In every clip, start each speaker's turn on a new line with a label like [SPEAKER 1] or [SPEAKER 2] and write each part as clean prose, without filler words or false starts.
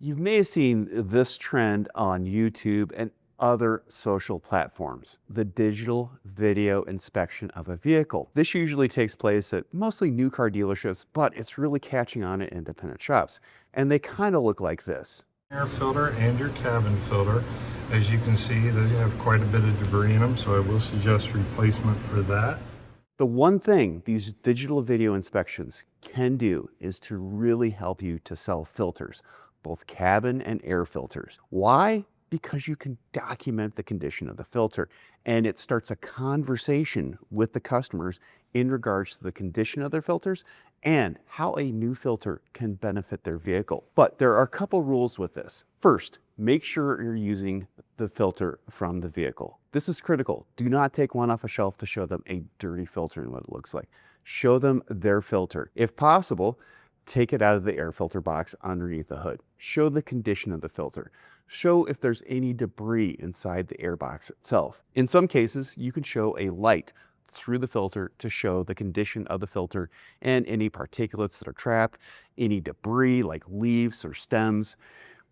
[SPEAKER 1] You may have seen this trend on YouTube and other social platforms, the digital video inspection of a vehicle. This usually takes place at mostly new car dealerships, but it's really catching on at independent shops. And they kind of look like this.
[SPEAKER 2] Air filter and your cabin filter. As you can see, they have quite a bit of debris in them, so I will suggest replacement for that.
[SPEAKER 1] The one thing these digital video inspections can do is to really help you to sell filters, both cabin and air filters. Why? Because you can document the condition of the filter, and it starts a conversation with the customers in regards to the condition of their filters and how a new filter can benefit their vehicle. But there are a couple rules with this. First, make sure you're using the filter from the vehicle. This is critical. Do not take one off a shelf to show them a dirty filter and what it looks like. Show them their filter. If possible, take it out of the air filter box underneath the hood. Show the condition of the filter. Show if there's any debris inside the air box itself. In some cases, you can show a light through the filter to show the condition of the filter and any particulates that are trapped, any debris like leaves or stems.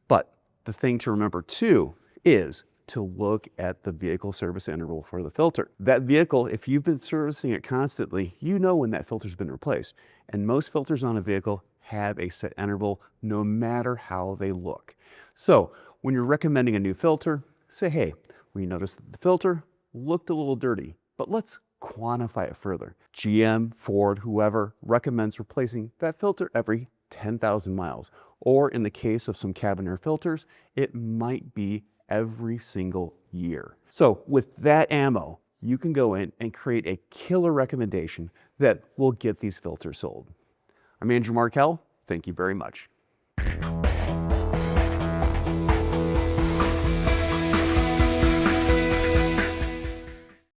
[SPEAKER 1] But the thing to remember too is to look at the vehicle service interval for the filter. That vehicle, if you've been servicing it constantly, you know when that filter's been replaced. And most filters on a vehicle have a set interval no matter how they look. So when you're recommending a new filter, say, hey, we noticed that the filter looked a little dirty, but let's quantify it further. GM, Ford, whoever recommends replacing that filter every 10,000 miles. Or in the case of some cabin air filters, it might be every single year. So with that ammo, you can go in and create a killer recommendation that will get these filters sold. I'm Andrew Markell. Thank you very much.